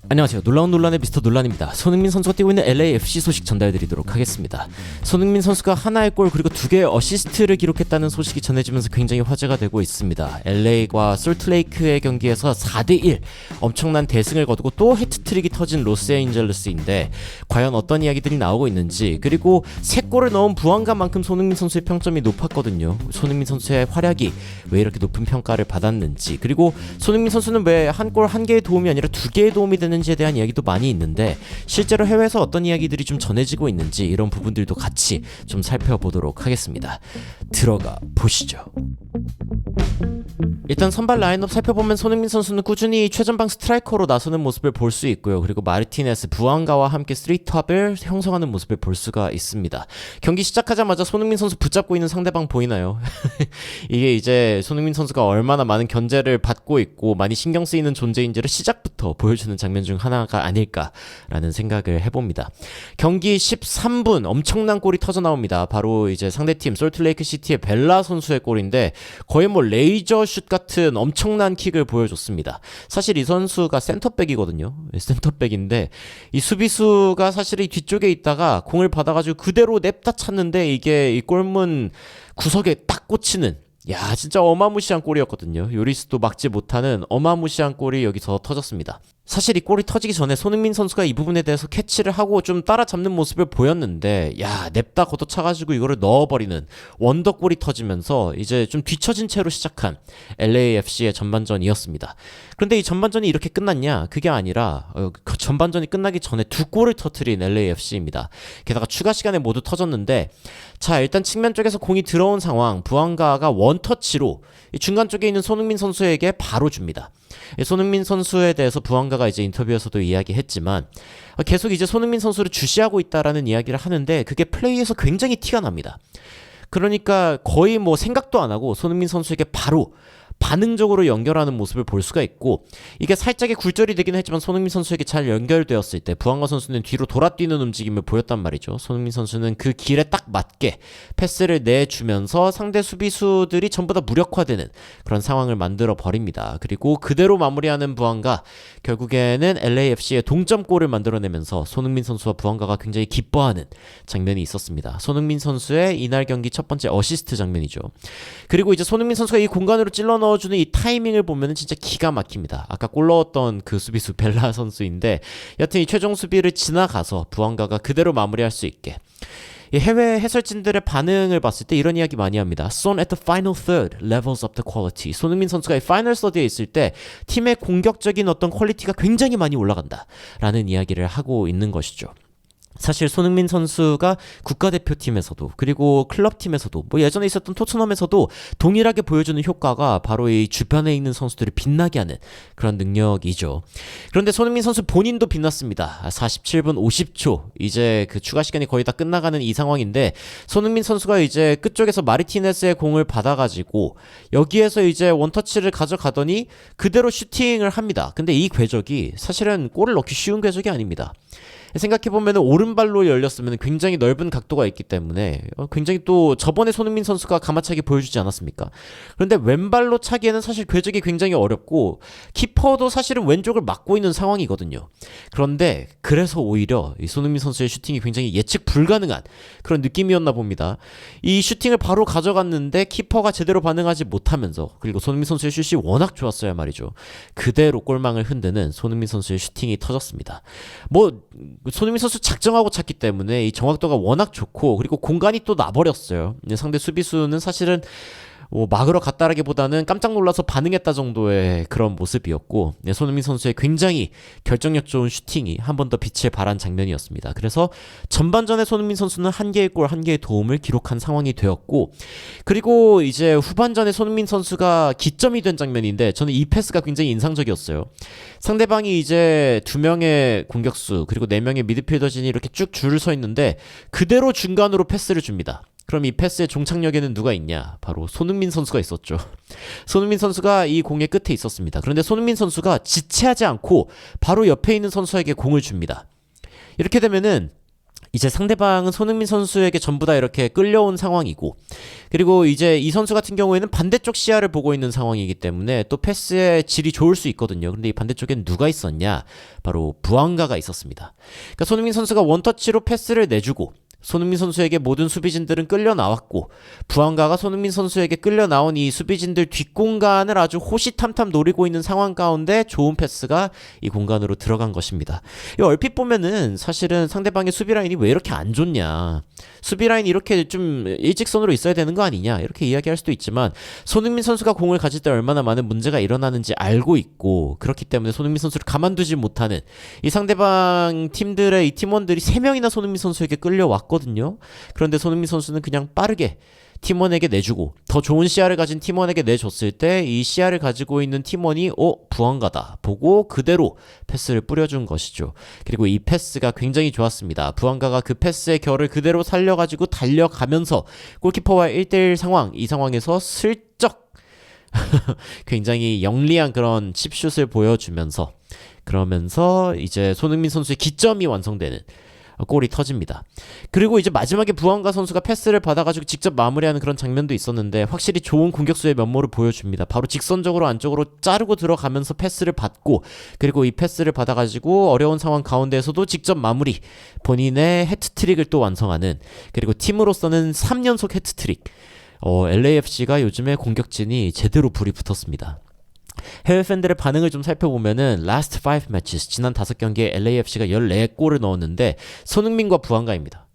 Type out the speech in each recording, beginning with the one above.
안녕하세요. 놀라운 논란의 미스터 논란입니다. 손흥민 선수가 뛰고 있는 LAFC 소식 전달드리도록 하겠습니다. 손흥민 선수가 하나의 골 그리고 2개의 어시스트를 기록했다는 소식이 전해지면서 굉장히 화제가 되고 있습니다. LA과 솔트레이크의 경기에서 4대1 엄청난 대승을 거두고 또 해트트릭이 터진 로스앤젤레스인데 과연 어떤 이야기들이 나오고 있는지, 그리고 3골을 넣은 부안가만큼 손흥민 선수의 평점이 높았거든요. 손흥민 선수의 활약이 왜 이렇게 높은 평가를 받았는지, 그리고 손흥민 선수는 왜 한 골 한 개의 도움이 아니라 2개의 도움이 되는지에 대한 이야기도 많이 있는데, 실제로 해외에서 어떤 이야기들이 좀 전해지고 있는지 이런 부분들도 같이 좀 살펴보도록 하겠습니다. 들어가 보시죠. 일단 선발 라인업 살펴보면 손흥민 선수는 꾸준히 최전방 스트라이커로 나서는 모습을 볼 수 있고요. 그리고 마르티네스, 부안가와 함께 3톱을 형성하는 모습을 볼 수가 있습니다. 경기 시작하자마자 손흥민 선수 붙잡고 있는 상대방 보이나요? 이게 이제 손흥민 선수가 얼마나 많은 견제를 받고 있고 많이 신경 쓰이는 존재인지를 시작부터 보여주는 장면 중 하나가 아닐까라는 생각을 해봅니다. 경기 13분 엄청난 골이 터져 나옵니다. 바로 이제 상대팀 솔트레이크 시티의 벨라 선수의 골인데 거의 뭐 레이저 슛 같은 엄청난 킥을 보여줬습니다. 사실 이 선수가 센터백이거든요. 센터백인데 이 수비수가 사실 이 뒤쪽에 있다가 공을 받아가지고 그대로 냅다 찼는데 이게 이 골문 구석에 딱 꽂히는, 야 진짜 어마무시한 골이었거든요. 요리스도 막지 못하는 어마무시한 골이 여기서 터졌습니다. 사실 이 골이 터지기 전에 손흥민 선수가 이 부분에 대해서 캐치를 하고 좀 따라잡는 모습을 보였는데, 야 냅다 걷어차가지고 이거를 넣어버리는 원더골이 터지면서 이제 좀 뒤처진 채로 시작한 LAFC의 전반전이었습니다. 그런데 이 전반전이 이렇게 끝났냐? 그게 아니라 그 전반전이 끝나기 전에 2골을 터뜨린 LAFC입니다. 게다가 추가 시간에 모두 터졌는데, 자 일단 측면 쪽에서 공이 들어온 상황, 부안가가 원터치로 중간 쪽에 있는 손흥민 선수에게 바로 줍니다. 손흥민 선수에 대해서 부안가가 이제 인터뷰에서도 이야기했지만 계속 이제 손흥민 선수를 주시하고 있다라는 이야기를 하는데 그게 플레이에서 굉장히 티가 납니다. 그러니까 거의 뭐 생각도 안 하고 손흥민 선수에게 바로 반응적으로 연결하는 모습을 볼 수가 있고, 이게 살짝의 굴절이 되긴 했지만 손흥민 선수에게 잘 연결되었을 때 부안가 선수는 뒤로 돌아뛰는 움직임을 보였단 말이죠. 손흥민 선수는 그 길에 딱 맞게 패스를 내주면서 상대 수비수들이 전부 다 무력화되는 그런 상황을 만들어 버립니다. 그리고 그대로 마무리하는 부안가, 결국에는 LAFC의 동점골을 만들어내면서 손흥민 선수와 부안가가 굉장히 기뻐하는 장면이 있었습니다. 손흥민 선수의 이날 경기 첫 번째 어시스트 장면이죠. 그리고 이제 손흥민 선수가 이 공간으로 찔러 넣어주는 이 타이밍을 보면 진짜 기가 막힙니다. 아까 골 넣었던 그 수비수 벨라 선수인데 여튼 이 최종 수비를 지나가서 부안가가 그대로 마무리할 수 있게, 이 해외 해설진들의 반응을 봤을 때 이런 이야기 많이 합니다. Son at the final third levels up the quality. 손흥민 선수가 이 파이널 서드에 있을 때 팀의 공격적인 어떤 퀄리티가 굉장히 많이 올라간다 라는 이야기를 하고 있는 것이죠. 사실 손흥민 선수가 국가대표팀에서도 그리고 클럽팀에서도 뭐 예전에 있었던 토트넘에서도 동일하게 보여주는 효과가 바로 이 주변에 있는 선수들을 빛나게 하는 그런 능력이죠. 그런데 손흥민 선수 본인도 빛났습니다. 47분 50초 이제 그 추가 시간이 거의 다 끝나가는 이 상황인데 손흥민 선수가 이제 끝쪽에서 마르티네스의 공을 받아가지고 여기에서 이제 원터치를 가져가더니 그대로 슈팅을 합니다. 근데 이 궤적이 사실은 골을 넣기 쉬운 궤적이 아닙니다. 생각해보면 오른발로 열렸으면 굉장히 넓은 각도가 있기 때문에 굉장히 또 저번에 손흥민 선수가 가마차기 보여주지 않았습니까? 그런데 왼발로 차기에는 사실 궤적이 굉장히 어렵고 키퍼도 사실은 왼쪽을 막고 있는 상황이거든요. 그런데 그래서 오히려 이 손흥민 선수의 슈팅이 굉장히 예측 불가능한 그런 느낌이었나 봅니다. 이 슈팅을 바로 가져갔는데 키퍼가 제대로 반응하지 못하면서, 그리고 손흥민 선수의 슛이 워낙 좋았어야 말이죠. 그대로 골망을 흔드는 손흥민 선수의 슈팅이 터졌습니다. 뭐 손흥민 선수 작정하고 찼기 때문에 이 정확도가 워낙 좋고, 그리고 공간이 또 나버렸어요. 상대 수비수는 사실은 뭐 막으러 갔다라기보다는 깜짝 놀라서 반응했다 정도의 그런 모습이었고, 손흥민 선수의 굉장히 결정력 좋은 슈팅이 한 번 더 빛을 발한 장면이었습니다. 그래서 전반전에 손흥민 선수는 한 개의 골, 한 개의 도움을 기록한 상황이 되었고, 그리고 이제 후반전에 손흥민 선수가 기점이 된 장면인데 저는 이 패스가 굉장히 인상적이었어요. 상대방이 이제 2명의 공격수 그리고 4명의 미드필더진이 이렇게 쭉 줄을 서 있는데 그대로 중간으로 패스를 줍니다. 그럼 이 패스의 종착역에는 누가 있냐? 바로 손흥민 선수가 있었죠. 손흥민 선수가 이 공의 끝에 있었습니다. 그런데 손흥민 선수가 지체하지 않고 바로 옆에 있는 선수에게 공을 줍니다. 이렇게 되면은 이제 상대방은 손흥민 선수에게 전부 다 이렇게 끌려온 상황이고, 그리고 이제 이 선수 같은 경우에는 반대쪽 시야를 보고 있는 상황이기 때문에 또 패스의 질이 좋을 수 있거든요. 근데 이 반대쪽엔 누가 있었냐? 바로 부앙가가 있었습니다. 그러니까 손흥민 선수가 원터치로 패스를 내주고 손흥민 선수에게 모든 수비진들은 끌려 나왔고, 부안가가 손흥민 선수에게 끌려 나온 이 수비진들 뒷공간을 아주 호시탐탐 노리고 있는 상황 가운데 좋은 패스가 이 공간으로 들어간 것입니다. 이 얼핏 보면은 사실은 상대방의 수비 라인이 왜 이렇게 안 좋냐, 수비 라인이 이렇게 좀 일직선으로 있어야 되는 거 아니냐, 이렇게 이야기할 수도 있지만, 손흥민 선수가 공을 가질 때 얼마나 많은 문제가 일어나는지 알고 있고, 그렇기 때문에 손흥민 선수를 가만두지 못하는 이 상대방 팀들의 이 팀원들이 3명이나 손흥민 선수에게 끌려왔거든요. 그런데 손흥민 선수는 그냥 빠르게 팀원에게 내주고, 더 좋은 시야를 가진 팀원에게 내줬을 때 이 시야를 가지고 있는 팀원이 부안가다 보고 그대로 패스를 뿌려준 것이죠. 그리고 이 패스가 굉장히 좋았습니다. 부안가가 그 패스의 결을 그대로 살려가지고 달려가면서 골키퍼와 1대1 상황, 이 상황에서 슬쩍 굉장히 영리한 그런 칩슛을 보여주면서, 그러면서 이제 손흥민 선수의 기점이 완성되는 골이 터집니다. 그리고 이제 마지막에 부안가 선수가 패스를 받아가지고 직접 마무리하는 그런 장면도 있었는데, 확실히 좋은 공격수의 면모를 보여줍니다. 바로 직선적으로 안쪽으로 자르고 들어가면서 패스를 받고, 그리고 이 패스를 받아가지고 어려운 상황 가운데에서도 직접 마무리, 본인의 해트트릭을 또 완성하는, 그리고 팀으로서는 3연속 해트트릭. LAFC가 요즘에 공격진이 제대로 불이 붙었습니다. 해외 팬들의 반응을 좀 살펴보면은 last 5 matches, 지난 5경기에 LAFC가 14골을 넣었는데 손흥민과 부안가입니다.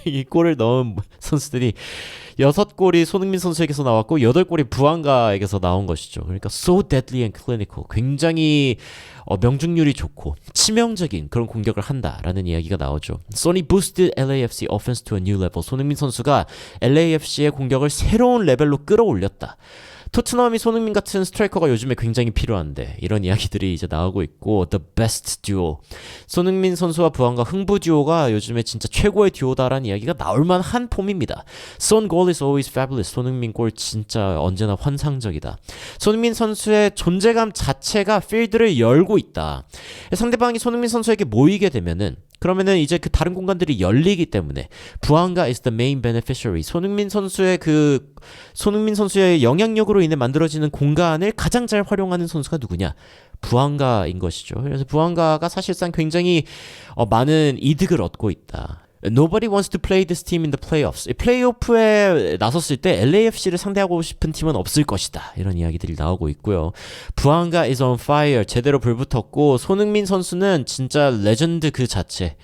이 골을 넣은 선수들이 6골이 손흥민 선수에게서 나왔고 8골이 부안가에게서 나온 것이죠. 그러니까 so deadly and clinical, 굉장히 명중률이 좋고 치명적인 그런 공격을 한다라는 이야기가 나오죠. Sonny boosted LAFC offense to a new level. 손흥민 선수가 LAFC의 공격을 새로운 레벨로 끌어올렸다. 토트넘이 손흥민 같은 스트라이커가 요즘에 굉장히 필요한데, 이런 이야기들이 이제 나오고 있고, the best duo, 손흥민 선수와 부안가 흥부 듀오가 요즘에 진짜 최고의 듀오다라는 이야기가 나올만 한 폼입니다. Son goal is always fabulous. 손흥민 골 진짜 언제나 환상적이다. 손흥민 선수의 존재감 자체가 필드를 열고 있다. 상대방이 손흥민 선수에게 모이게 되면은, 그러면은 이제 그 다른 공간들이 열리기 때문에 부안가 is the main beneficiary. 손흥민 선수의 영향력으로 인해 만들어지는 공간을 가장 잘 활용하는 선수가 누구냐? 부안가인 것이죠. 그래서 부안가가 사실상 굉장히 많은 이득을 얻고 있다. Nobody wants to play this team in the playoffs. 플레이오프에 나섰을 때 LAFC를 상대하고 싶은 팀은 없을 것이다. 이런 이야기들이 나오고 있고요. 부안가 is on fire. 제대로 불붙었고, 손흥민 선수는 진짜 레전드 그 자체.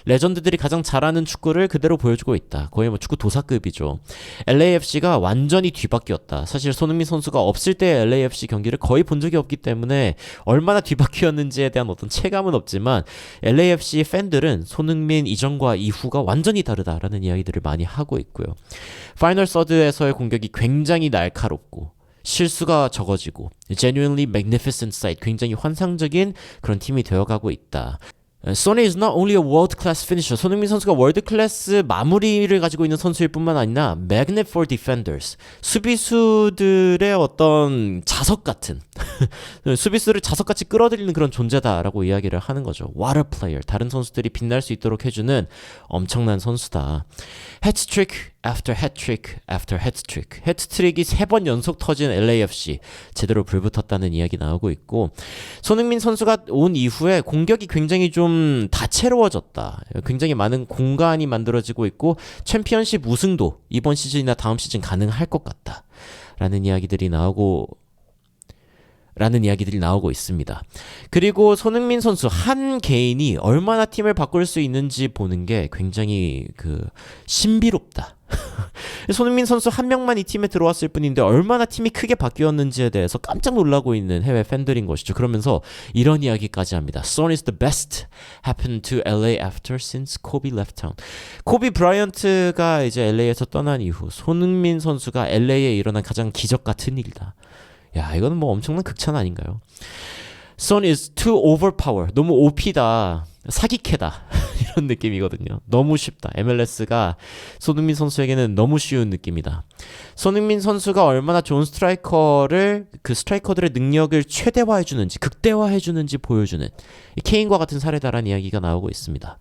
레전드들이 가장 잘하는 축구를 그대로 보여주고 있다. 거의 뭐 축구 도사급이죠. LAFC가 완전히 뒤바뀌었다. 사실 손흥민 선수가 없을 때 LAFC 경기를 거의 본 적이 없기 때문에 얼마나 뒤바뀌었는지에 대한 어떤 체감은 없지만, LAFC 팬들은 손흥민 이전과 이후가 완전히 다르다라는 이야기들을 많이 하고 있고요. 파이널 서드에서의 공격이 굉장히 날카롭고 실수가 적어지고 genuinely magnificent sight, 굉장히 환상적인 그런 팀이 되어가고 있다. Sonny is not only a world-class finisher. 손흥민 선수가 월드클래스 마무리를 가지고 있는 선수일 뿐만 아니라 magnet for defenders. 수비수들의 어떤 자석 같은 수비수를 자석같이 끌어들이는 그런 존재다라고 이야기를 하는 거죠. Water player. 다른 선수들이 빛날 수 있도록 해주는 엄청난 선수다. 해트트릭 after hat-trick after hat-trick. 해트트릭이 3번 연속 터진 LAFC. 제대로 불붙었다는 이야기 나오고 있고, 손흥민 선수가 온 이후에 공격이 굉장히 좀 다채로워졌다. 굉장히 많은 공간이 만들어지고 있고, 챔피언십 우승도 이번 시즌이나 다음 시즌 가능할 것 같다. 라는 이야기들이 나오고 있습니다. 그리고 손흥민 선수 한 개인이 얼마나 팀을 바꿀 수 있는지 보는 게 굉장히 신비롭다. 손흥민 선수 한 명만 이 팀에 들어왔을 뿐인데 얼마나 팀이 크게 바뀌었는지에 대해서 깜짝 놀라고 있는 해외 팬들인 것이죠. 그러면서 이런 이야기까지 합니다. Son is the best happened to LA after since Kobe left town. 코비 브라이언트가 이제 LA에서 떠난 이후 손흥민 선수가 LA에 일어난 가장 기적 같은 일이다. 야, 이거는 뭐 엄청난 극찬 아닌가요? Son is too overpower. 너무 OP다. 사기캐다. 이런 느낌이거든요. 너무 쉽다. MLS가 손흥민 선수에게는 너무 쉬운 느낌이다. 손흥민 선수가 얼마나 좋은 스트라이커들의 능력을 최대화해주는지, 극대화해주는지 보여주는 케인과 같은 사례다라는 이야기가 나오고 있습니다.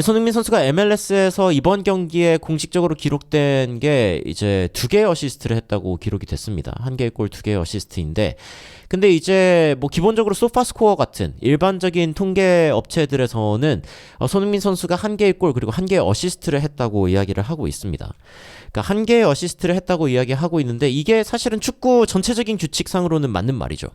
손흥민 선수가 MLS에서 이번 경기에 공식적으로 기록된 게 이제 2개의 어시스트를 했다고 기록이 됐습니다. 1개의 골, 2개의 어시스트인데, 근데 이제 뭐 기본적으로 소파스코어 같은 일반적인 통계 업체들에서는 손흥민 선수가 1개의 골 그리고 1개의 어시스트를 했다고 이야기를 하고 있습니다. 그러니까 1개의 어시스트를 했다고 이야기하고 있는데, 이게 사실은 축구 전체적인 규칙상으로는 맞는 말이죠.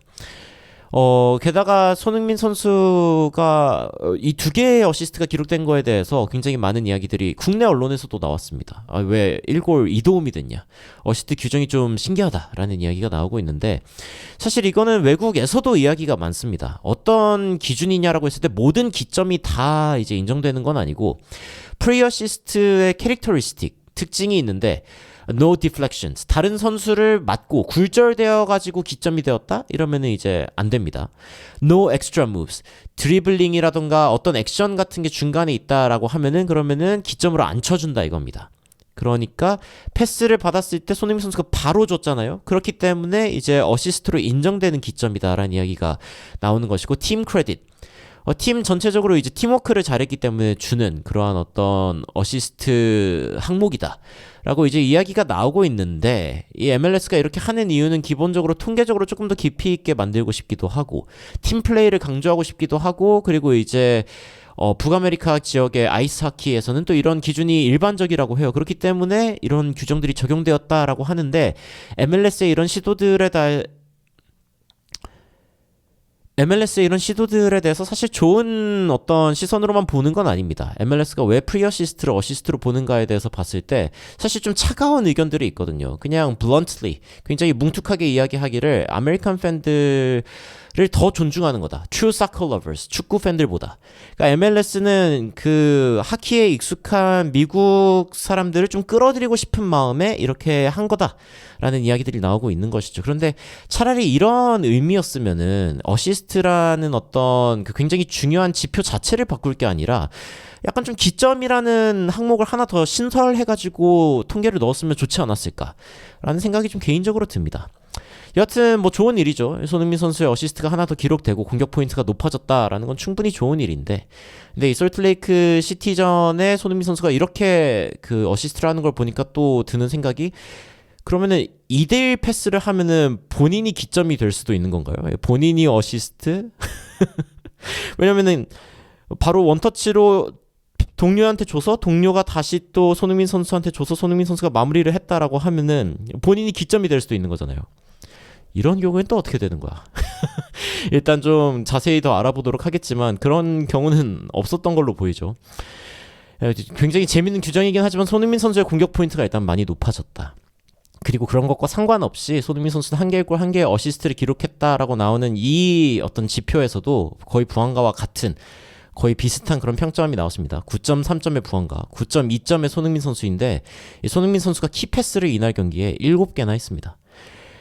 게다가 손흥민 선수가 이 2개의 어시스트가 기록된 거에 대해서 굉장히 많은 이야기들이 국내 언론에서도 나왔습니다. 왜 1골 2도움이 됐냐? 어시스트 규정이 좀 신기하다라는 이야기가 나오고 있는데, 사실 이거는 외국에서도 이야기가 많습니다. 어떤 기준이냐라고 했을 때 모든 기점이 다 이제 인정되는 건 아니고, 프리어시스트의 캐릭터리스틱, 특징이 있는데, no deflections. 다른 선수를 맞고 굴절되어 가지고 기점이 되었다? 이러면은 이제 안 됩니다. no extra moves. 드리블링이라던가 어떤 액션 같은 게 중간에 있다라고 하면은, 그러면은 기점으로 안 쳐준다 이겁니다. 그러니까 패스를 받았을 때 손흥민 선수가 바로 줬잖아요. 그렇기 때문에 이제 어시스트로 인정되는 기점이다라는 이야기가 나오는 것이고, 팀 크레딧. 팀 전체적으로 이제 팀워크를 잘했기 때문에 주는 그러한 어떤 어시스트 항목이다 라고 이제 이야기가 나오고 있는데, 이 MLS가 이렇게 하는 이유는 기본적으로 통계적으로 조금 더 깊이 있게 만들고 싶기도 하고, 팀 플레이를 강조하고 싶기도 하고, 그리고 이제 북아메리카 지역의 아이스하키에서는 또 이런 기준이 일반적이라고 해요. 그렇기 때문에 이런 규정들이 적용되었다라고 하는데, MLS의 이런 시도들에 대해서 사실 좋은 어떤 시선으로만 보는 건 아닙니다. MLS가 왜 프리어시스트를 어시스트로 보는가에 대해서 봤을 때 사실 좀 차가운 의견들이 있거든요. 그냥 bluntly, 굉장히 뭉툭하게 이야기하기를 아메리칸 팬들을 더 존중하는 거다. True soccer lovers, 축구 팬들보다. 그러니까 MLS는 그 하키에 익숙한 미국 사람들을 좀 끌어들이고 싶은 마음에 이렇게 한 거다라는 이야기들이 나오고 있는 것이죠. 그런데 차라리 이런 의미였으면은 어시스트라는 어떤 그 굉장히 중요한 지표 자체를 바꿀 게 아니라 약간 좀 기점이라는 항목을 하나 더 신설해가지고 통계를 넣었으면 좋지 않았을까라는 생각이 좀 개인적으로 듭니다. 여하튼 뭐 좋은 일이죠. 손흥민 선수의 어시스트가 하나 더 기록되고 공격 포인트가 높아졌다라는 건 충분히 좋은 일인데, 근데 이 솔트레이크 시티전에 손흥민 선수가 이렇게 그 어시스트를 하는 걸 보니까 또 드는 생각이, 그러면은 2대1 패스를 하면은 본인이 기점이 될 수도 있는 건가요? 본인이 어시스트? 왜냐면은 바로 원터치로 동료한테 줘서 동료가 다시 또 손흥민 선수한테 줘서 손흥민 선수가 마무리를 했다라고 하면은 본인이 기점이 될 수도 있는 거잖아요. 이런 경우엔 또 어떻게 되는 거야? 일단 좀 자세히 더 알아보도록 하겠지만 그런 경우는 없었던 걸로 보이죠. 굉장히 재밌는 규정이긴 하지만 손흥민 선수의 공격 포인트가 일단 많이 높아졌다. 그리고 그런 것과 상관없이 손흥민 선수는 1개의 골, 1개의 어시스트를 기록했다라고 나오는 이 어떤 지표에서도 거의 부안가와 같은, 거의 비슷한 그런 평점이 나왔습니다. 9.3점의 부안가, 9.2점의 손흥민 선수인데, 이 손흥민 선수가 키패스를 이날 경기에 7개나 했습니다.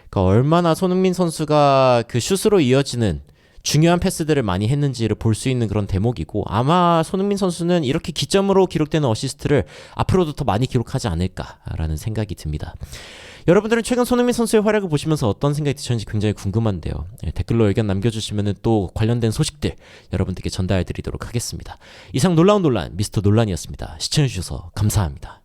그러니까 얼마나 손흥민 선수가 그 슛으로 이어지는 중요한 패스들을 많이 했는지를 볼 수 있는 그런 대목이고, 아마 손흥민 선수는 이렇게 기점으로 기록되는 어시스트를 앞으로도 더 많이 기록하지 않을까라는 생각이 듭니다. 여러분들은 최근 손흥민 선수의 활약을 보시면서 어떤 생각이 드셨는지 굉장히 궁금한데요. 댓글로 의견 남겨주시면 또 관련된 소식들 여러분들께 전달해드리도록 하겠습니다. 이상 놀라운 논란 미스터 논란이었습니다. 시청해주셔서 감사합니다.